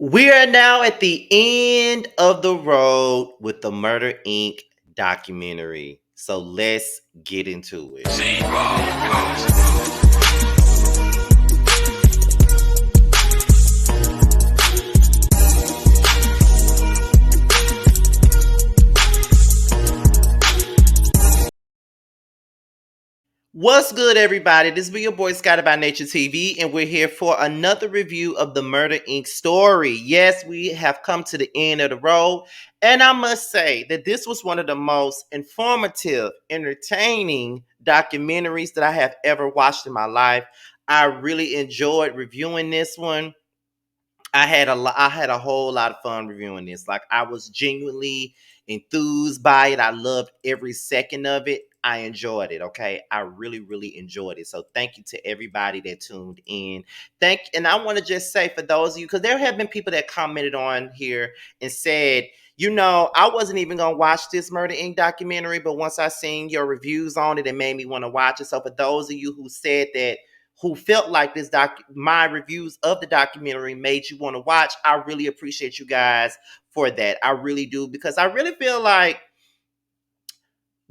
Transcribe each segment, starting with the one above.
We are now at the end of the road with the Murder Inc. documentary. So let's get into it. What's good, everybody? This is your boy Scotty by Nature TV, and we're here for another review of the Murder Inc. story. Yes, we have come to the end of the road, and I must say that this was one of the most informative, entertaining documentaries that I have ever watched in my life. I really enjoyed reviewing this one. I had a whole lot of fun reviewing this. Like, I was genuinely enthused by it. I loved every second of it. I enjoyed it. Okay, I really enjoyed it. So thank you to everybody that tuned in. And I want to just say, for those of you, because there have been people that commented on here and said, I wasn't even gonna watch this Murder Inc. documentary, but once I seen your reviews on it, it made me want to watch it. So for those of you who said that, who felt like my reviews of the documentary made you want to watch, I really appreciate you guys for that. I really do, because I really feel like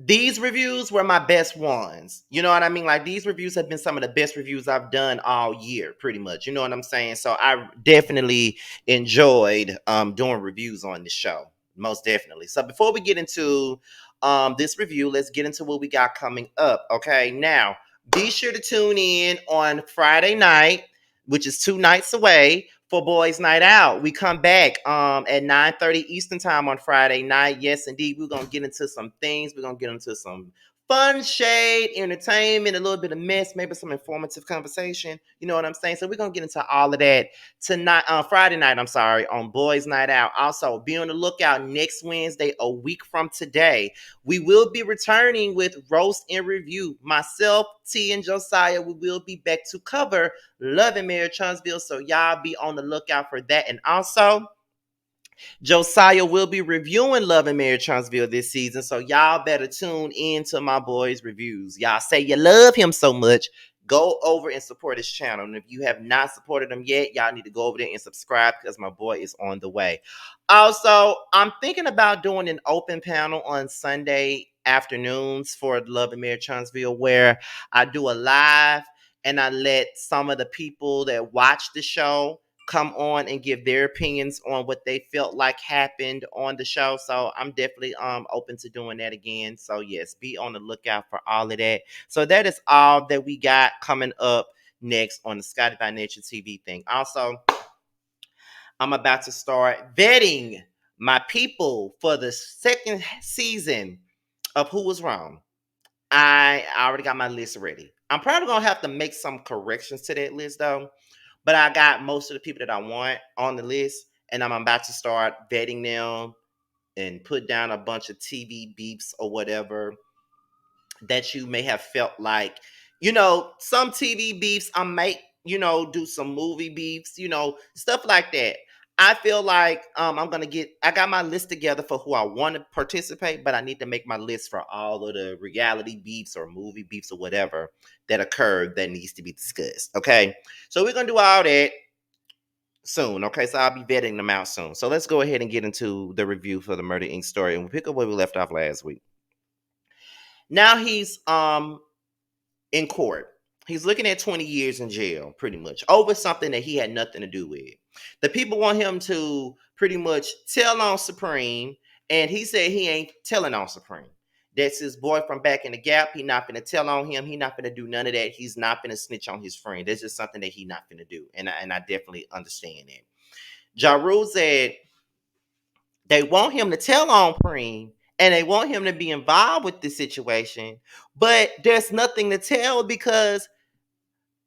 these reviews were my best ones. You know what I mean? Like, these reviews have been some of the best reviews I've done all year, pretty much. You know what I'm saying? So I definitely enjoyed doing reviews on this show. Most definitely. So before we get into this review, let's get into what we got coming up. Okay. Now, be sure to tune in on Friday night, which is 2 nights away, for Boys Night Out. We come back at 9:30 Eastern Time on Friday night. Yes, indeed. We're going to get into some things. We're going to get into some fun, shade, entertainment, a little bit of mess, maybe some informative conversation. You know what I'm saying? So we're going to get into all of that tonight, Friday night, I'm sorry, on Boys Night Out. Also, be on the lookout next Wednesday, a week from today. We will be returning with Roast and Review. Myself, T, and Josiah, we will be back to cover Love and Marriage Huntsville. So y'all be on the lookout for that. And also, Josiah will be reviewing Love and Marriage Huntsville this season. So y'all better tune in to my boy's reviews. Y'all say you love him so much. Go over and support his channel. And if you have not supported him yet, y'all need to go over there and subscribe, because my boy is on the way. Also, I'm thinking about doing an open panel on Sunday afternoons for Love and Marriage Huntsville, where I do a live and I let some of the people that watch the show come on and give their opinions on what they felt like happened on the show. So I'm definitely open to doing that again. So yes, be on the lookout for all of that. So that is all that we got coming up next on the Scotty by Nature TV thing. Also, I'm about to start vetting my people for the second season of Who Was Wrong. I already got my list ready. I'm probably gonna have to make some corrections to that list though. But I got most of the people that I want on the list, and I'm about to start vetting them and put down a bunch of TV beeps or whatever that you may have felt like, some TV beefs. I might, do some movie beefs, stuff like that. I feel like I got my list together for who I want to participate, but I need to make my list for all of the reality beefs or movie beefs or whatever that occurred that needs to be discussed. Okay. So we're going to do all that soon. Okay. So I'll be vetting them out soon. So let's go ahead and get into the review for the Murder Inc. story, and we'll pick up where we left off last week. Now he's in court. He's looking at 20 years in jail, pretty much, over something that he had nothing to do with. The people want him to pretty much tell on Supreme, and he said he ain't telling on Supreme. That's his boy from back in the Gap. He not gonna tell on him. He not gonna do none of that. He's not gonna snitch on his friend. That's just something that he not gonna do, and I definitely understand that. Ja Rule said they want him to tell on Preem, and they want him to be involved with this situation, but there's nothing to tell because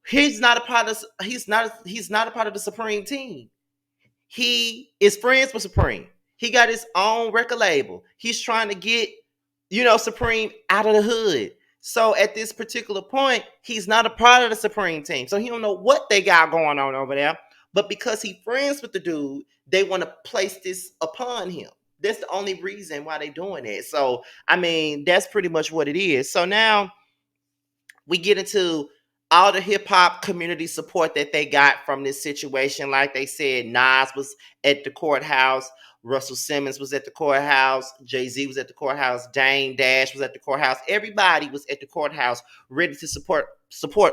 he's not a part of the Supreme team. He is friends with Supreme. He got his own record label. He's trying to get, Supreme out of the hood. So at this particular point, he's not a part of the Supreme team. So he don't know what they got going on over there. But because he friends with the dude, they want to place this upon him. That's the only reason why they're doing it. So, I mean, that's pretty much what it is. So now we get into all the hip hop community support that they got from this situation. Like they said, Nas was at the courthouse, Russell Simmons was at the courthouse, Jay-Z was at the courthouse, Dame Dash was at the courthouse. Everybody was at the courthouse ready to support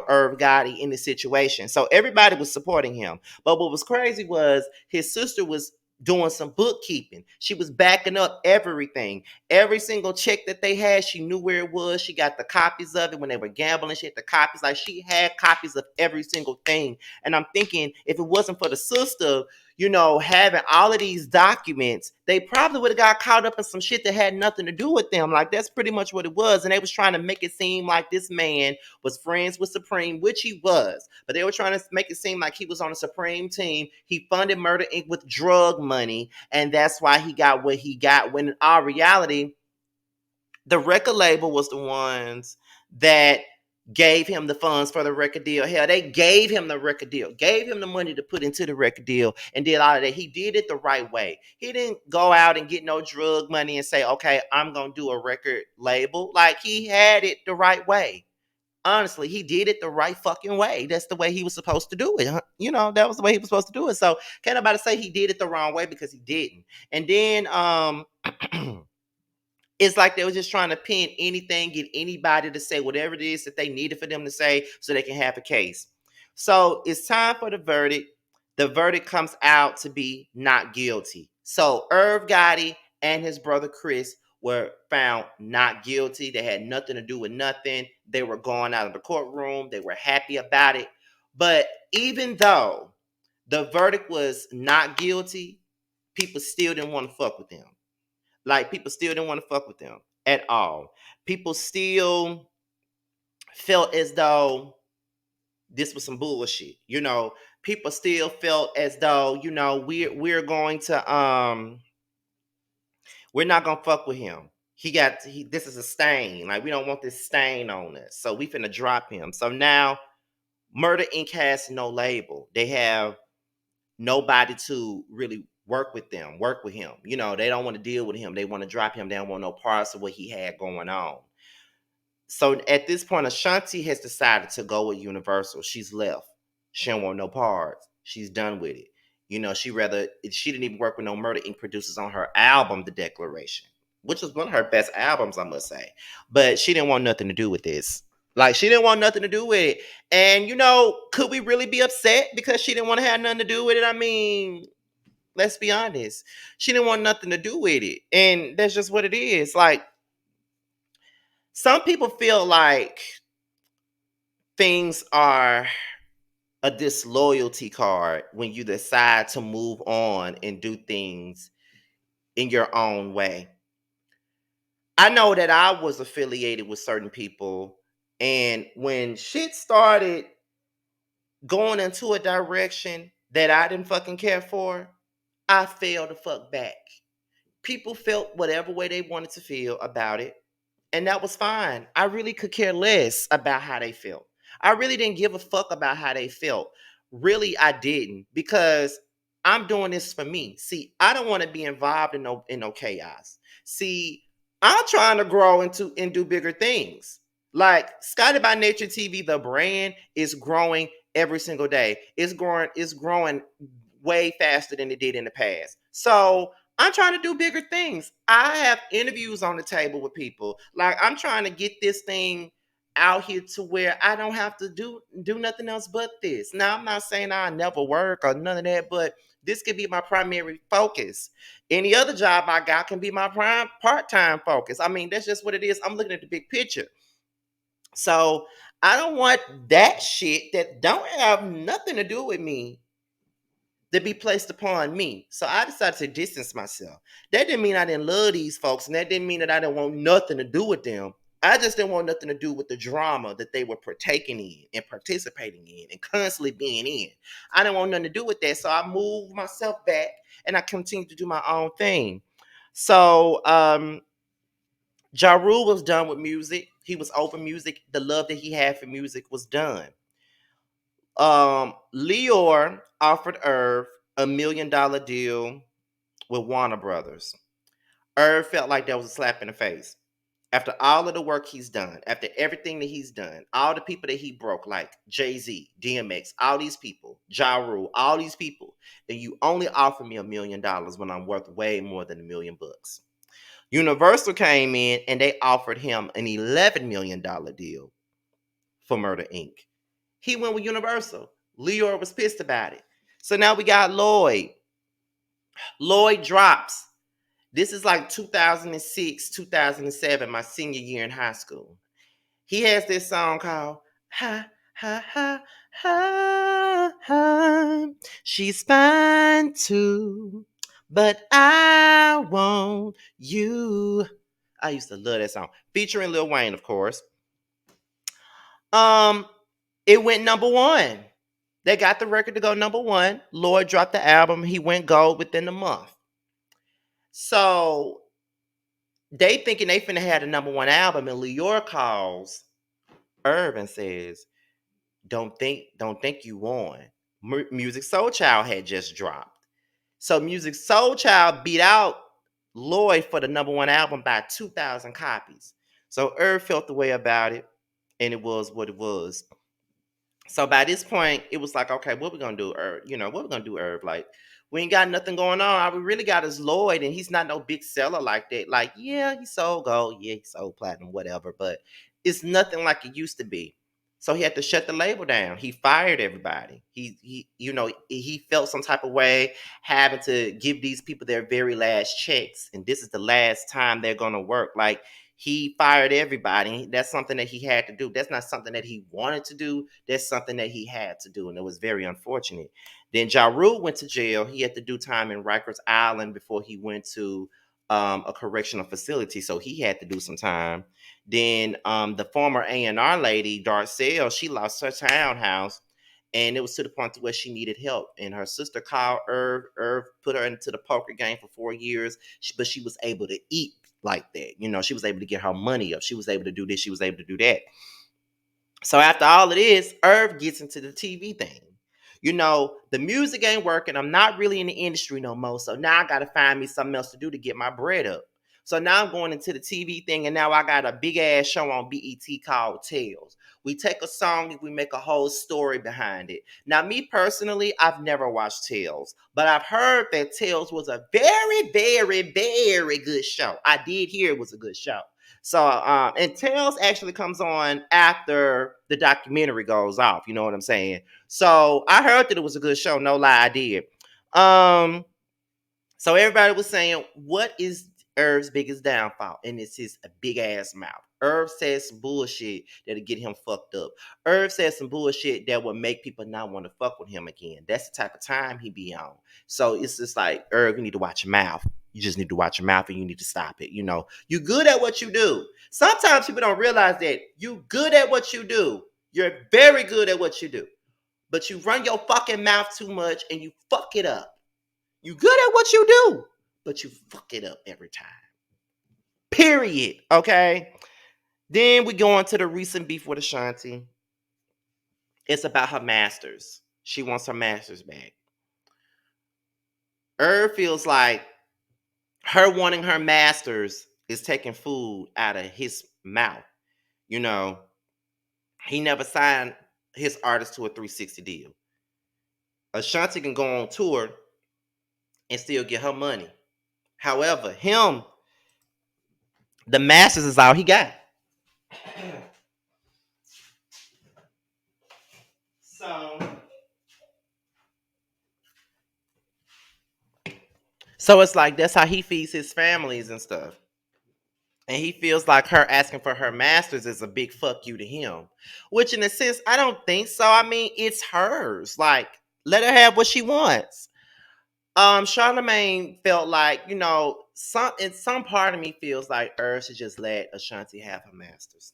Irv Gotti in this situation. So everybody was supporting him. But what was crazy was his sister was doing some bookkeeping. She was backing up everything. Every single check that they had, she knew where it was. She got the copies of it when they were gambling. She had the copies. Like she had copies of every single thing. And I'm thinking, if it wasn't for the sister, having all of these documents, they probably would have got caught up in some shit that had nothing to do with them. Like that's pretty much what it was. And they was trying to make it seem like this man was friends with Supreme, which he was. But they were trying to make it seem like he was on a Supreme team. He funded Murder Inc. with drug money, and that's why he got what he got. When in all reality, the record label was the ones that gave him the funds for the record deal. Hell, they gave him the record deal, gave him the money to put into the record deal, and did all of that. He did it the right way. He didn't go out and get no drug money and say, okay, I'm going to do a record label. Like, he had it the right way. Honestly, he did it the right fucking way. That's the way he was supposed to do it. That was the way he was supposed to do it. So can't nobody say he did it the wrong way, because he didn't. And then it's like they were just trying to pin anything, get anybody to say whatever it is that they needed for them to say so they can have a case. So it's time for the verdict. The verdict comes out to be not guilty. So Irv Gotti and his brother Chris were found not guilty. They had nothing to do with nothing. They were going out of the courtroom. They were happy about it. But even though the verdict was not guilty, people still didn't want to fuck with them. Like, people still didn't want to fuck with them at all. People still felt as though this was some bullshit. People still felt as though, we're going to we're not gonna fuck with him. This is a stain. Like, we don't want this stain on us. So we finna drop him. So now Murder Inc. has no label. They have nobody to really work with him. They don't want to deal with him. They want to drop him. They don't want no parts of what he had going on. So at this point, Ashanti has decided to go with Universal. She's left. She don't want no parts. She's done with it. She didn't even work with no Murder Inc. producers on her album, The Declaration, which was one of her best albums, I must say. But she didn't want nothing to do with this. Like, she didn't want nothing to do with it. And, could we really be upset because she didn't want to have nothing to do with it? I mean, let's be honest. She didn't want nothing to do with it. And that's just what it is. Like, some people feel like things are a disloyalty card when you decide to move on and do things in your own way. I know that I was affiliated with certain people, and when shit started going into a direction that I didn't fucking care for, I fell the fuck back. People felt whatever way they wanted to feel about it, and that was fine. I really could care less about how they felt. I really didn't give a fuck about how they felt. Really, I didn't, because I'm doing this for me. See, I don't want to be involved in no chaos. See, I'm trying to grow and do bigger things. Like, Scotty by Nature TV, the brand is growing every single day. It's growing way faster than it did in the past. So I'm trying to do bigger things. I have interviews on the table with people. Like, I'm trying to get this thing out here to where I don't have to do nothing else but this. Now, I'm not saying I never work or none of that, but this could be my primary focus. Any other job I got can be my prime part-time focus. I mean, that's just what it is. I'm looking at the big picture. So I don't want that shit that don't have nothing to do with me to be placed upon me. So I decided to distance myself. That didn't mean I didn't love these folks, and that didn't mean that I didn't want nothing to do with them. I just didn't want nothing to do with the drama that they were partaking in and participating in and constantly being in. I didn't want nothing to do with that. So I moved myself back and I continued to do my own thing. So Ja Rule was done with music. He was over music. The love that he had for music was done. Leor offered Irv $1 million deal with Warner Brothers. Irv felt like that was a slap in the face. After all of the work he's done, after everything that he's done, all the people that he broke, like Jay-Z, DMX, all these people, Ja Rule, all these people, and you only offer me $1 million when I'm worth way more than $1 million. Universal came in and they offered him an $11 million deal for Murder Inc. He went with Universal. Leor was pissed about it. So now we got Lloyd. Lloyd drops. This is like 2006, 2007, my senior year in high school. He has this song called Ha Ha Ha Ha Ha. She's fine too, but I want you. I used to love that song. Featuring Lil Wayne, of course. Um, it went number one. They got the record to go number one. Lloyd dropped the album. He went gold within a month. So they thinking they finna have the number one album, and Leor calls Irv and says, don't think you won. Music Soul Child had just dropped. So Music Soul Child beat out Lloyd for the number one album by 2,000 copies. So Irv felt the way about it, and it was what it was. So by this point, it was like, okay, what we gonna do, Irv? What we gonna do, Irv? Like, we ain't got nothing going on. All we really got is Lloyd, and he's not no big seller like that. Like, yeah, he sold gold, yeah, he sold platinum, whatever, but it's nothing like it used to be. So he had to shut the label down. He fired everybody. He felt some type of way having to give these people their very last checks, and this is the last time they're gonna work. Like, he fired everybody. That's something that he had to do. That's not something that he wanted to do. That's something that he had to do, and it was very unfortunate. Then Ja Rule went to jail. He had to do time in Rikers Island before he went to a correctional facility, so he had to do some time. Then the former A&R lady, Darcelle, she lost her townhouse, and it was to the point to where she needed help. And her sister called Irv. Irv put her into the poker game for 4 years, but she was able to eat like that. She was able to get her money up. She was able to do this. She was able to do that. So after all of this, Irv gets into the TV thing. The music ain't working. I'm not really in the industry no more. So now I got to find me something else to do to get my bread up. So now I'm going into the TV thing, and now I got a big ass show on BET called Tales. We take a song and we make a whole story behind it. Now, me personally, I've never watched Tales, but I've heard that Tales was a very, very, very good show. I did hear it was a good show. So, and Tales actually comes on after the documentary goes off. You know what I'm saying? So I heard that it was a good show. No lie, I did. So everybody was saying, what is Irv's biggest downfall? And it's his big ass mouth. Irv says some bullshit that'll get him fucked up. Irv says some bullshit that will make people not want to fuck with him again. That's the type of time he be on. So it's just like, Irv, you need to watch your mouth. You just need to watch your mouth, and you need to stop it. You're good at what you do. Sometimes people don't realize that you good at what you do. You're very good at what you do. But you run your fucking mouth too much and you fuck it up. You good at what you do, but you fuck it up every time. Period. Okay. Then we go on to the recent beef with Ashanti. It's about her masters. She wants her masters back. Irv feels like her wanting her masters is taking food out of his mouth. He never signed his artist to a 360 deal. Ashanti can go on tour and still get her money. However, the masters is all he got. So, so it's like that's how he feeds his families and stuff. And he feels like her asking for her masters is a big fuck you to him. Which in a sense, I don't think so. I mean, it's hers. Like, let her have what she wants. Charlemagne felt like, some part of me feels like Irv should just let Ashanti have her masters.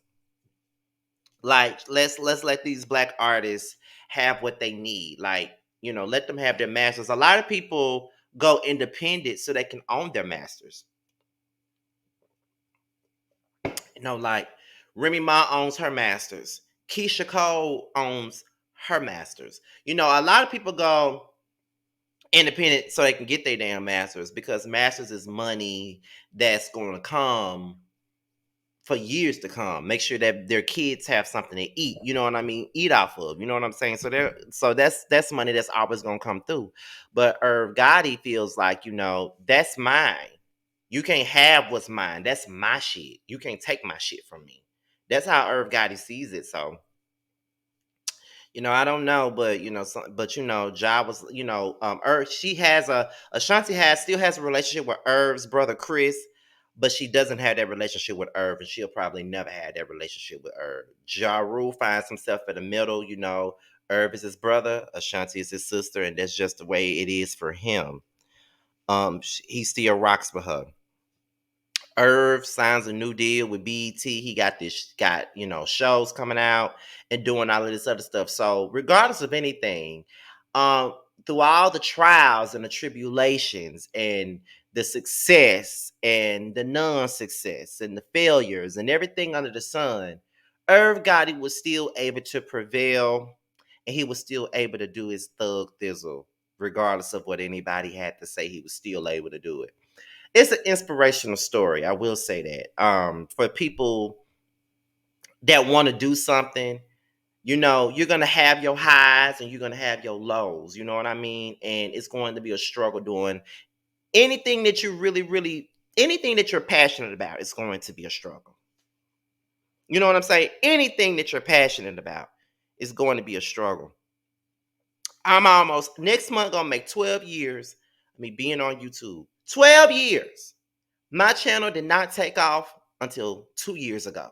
Like, let's let these black artists have what they need. Like, let them have their masters. A lot of people go independent so they can own their masters. Like Remy Ma owns her masters. Keisha Cole owns her masters. A lot of people go independent so they can get their damn masters, because masters is money that's going to come for years to come. Make sure that their kids have something to eat. You know what I mean? Eat off of. You know what I'm saying? So that's money that's always gonna come through. But Irv Gotti feels like, that's mine. You can't have what's mine. That's my shit. You can't take my shit from me. That's how Irv Gotti sees it. So I don't know, but Ja was, Irv. She has Ashanti still has a relationship with Irv's brother Chris, but she doesn't have that relationship with Irv, and she'll probably never have that relationship with Irv. Ja Rule finds himself in the middle. Irv is his brother, Ashanti is his sister, and that's just the way it is for him. He still rocks with her. Irv signs a new deal with BET. He got shows coming out and doing all of this other stuff. So regardless of anything, um, through all the trials and the tribulations and the success and the non-success and the failures and everything under the sun, Irv Gotti was still able to prevail, and he was still able to do his thug thizzle, regardless of what anybody had to say. He was still able to do it. It's an inspirational story. I will say that. For people that want to do something, you're gonna have your highs and you're gonna have your lows. You know what I mean? And it's going to be a struggle doing anything that you anything that you're passionate about. It's going to be a struggle. You know what I'm saying? Anything that you're passionate about is going to be a struggle. I'm almost next month gonna make 12 years of me being on YouTube. 12 years. My channel did not take off until 2 years ago.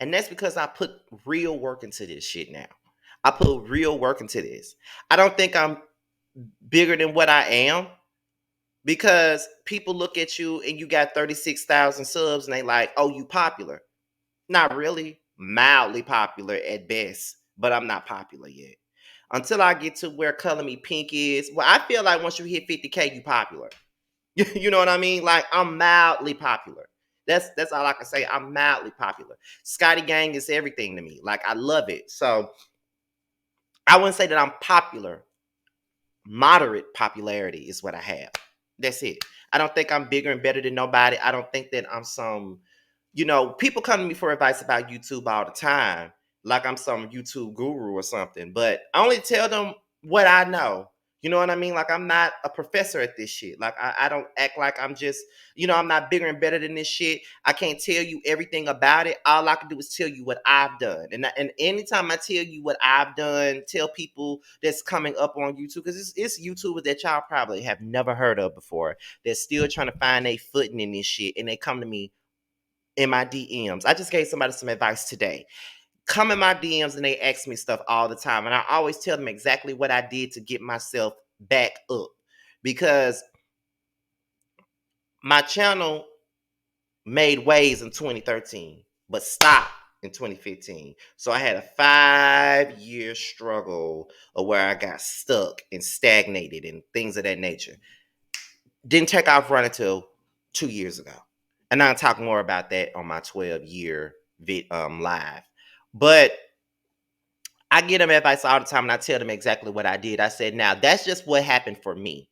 And that's because I put real work into this shit now. I put real work into this. I don't think I'm bigger than what I am, because people look at you and you got 36,000 subs and they like, oh, you popular. Not really. Mildly popular at best, but I'm not popular yet. Until I get to where Color Me Pink is. Well, I feel like once you hit 50K, you popular. You know what I mean? Like, I'm mildly popular. That's all I can say. I'm mildly popular. Scotty Gang is everything to me. Like, I love it. So I wouldn't say that I'm popular. Moderate popularity is what I have. That's it. I don't think I'm bigger and better than nobody. I don't think that I'm some, people come to me for advice about YouTube all the time, like I'm some YouTube guru or something. But I only tell them what I know. You know what I mean? Like, I'm not a professor at this shit. Like, I don't act like I'm just, I'm not bigger and better than this shit. I can't tell you everything about it. All I can do is tell you what I've done. And anytime I tell you what I've done, tell people that's coming up on YouTube, because it's YouTubers that y'all probably have never heard of before. They're still trying to find their footing in this shit. And they come to me in my DMs. I just gave somebody some advice today. Come in my DMs and they ask me stuff all the time. And I always tell them exactly what I did to get myself back up. Because my channel made waves in 2013, but stopped in 2015. So I had a 5-year struggle of where I got stuck and stagnated and things of that nature. Didn't take off running until 2 years ago. And I'll talk more about that on my 12-year live. But I get them advice all the time, and I tell them exactly what I did. I said, now, that's just what happened for me.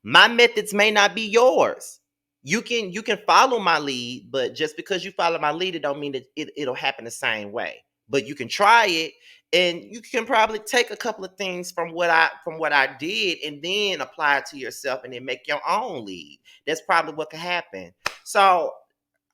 My methods may not be yours. You can follow my lead, but just because you follow my lead, it don't mean that it'll happen the same way. But you can try it, and you can probably take a couple of things from what I did and then apply it to yourself and then make your own lead. That's probably what could happen. So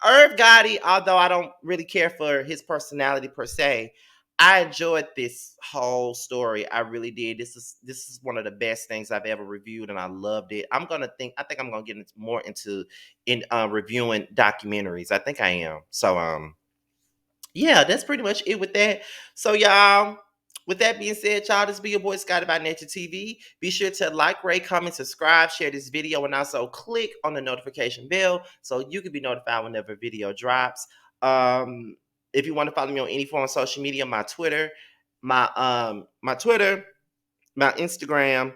Irv Gotti, although I don't really care for his personality per se, I enjoyed this whole story. I really did. This is one of the best things I've ever reviewed, and I loved it. I think I'm gonna get more into reviewing documentaries. I think I am. So yeah, that's pretty much it with that. So y'all, with that being said, y'all, this be your boy Scotty by Nature TV. Be sure to like, rate, comment, subscribe, share this video, and also click on the notification bell so you can be notified whenever a video drops. If you want to follow me on any form of social media, my Twitter, my Instagram,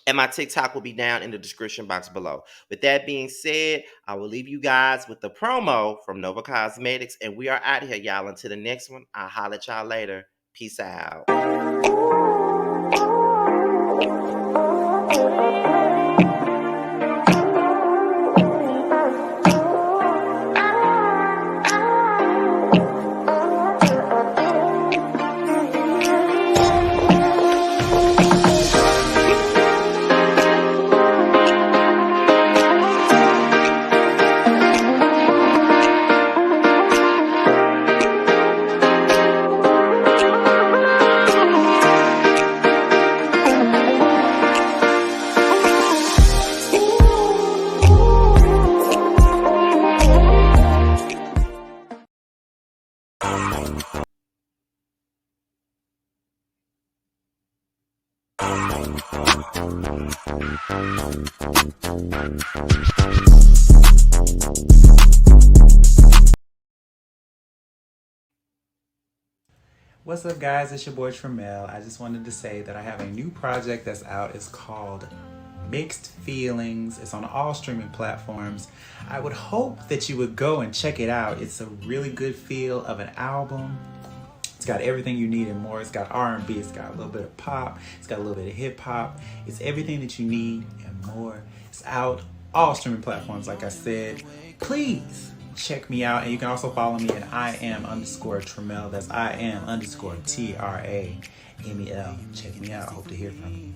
and my TikTok will be down in the description box below. With that being said, I will leave you guys with the promo from Nova Cosmetics, and we are out here, y'all. Until the next one, I'll holler at y'all later. Peace out. What's up, guys? It's your boy Tramel. I just wanted to say that I have a new project that's out. It's called Mixed Feelings. It's on all streaming platforms. I would hope that you would go and check it out. It's a really good feel of an album. It's got everything you need and more. It's got R&B, it's got a little bit of pop, it's got a little bit of hip hop. It's everything that you need and more. It's out all streaming platforms, like I said. Please check me out, and you can also follow me at IAM_Tramel. That's IAM_TRAMEL. Check me out. I hope to hear from you.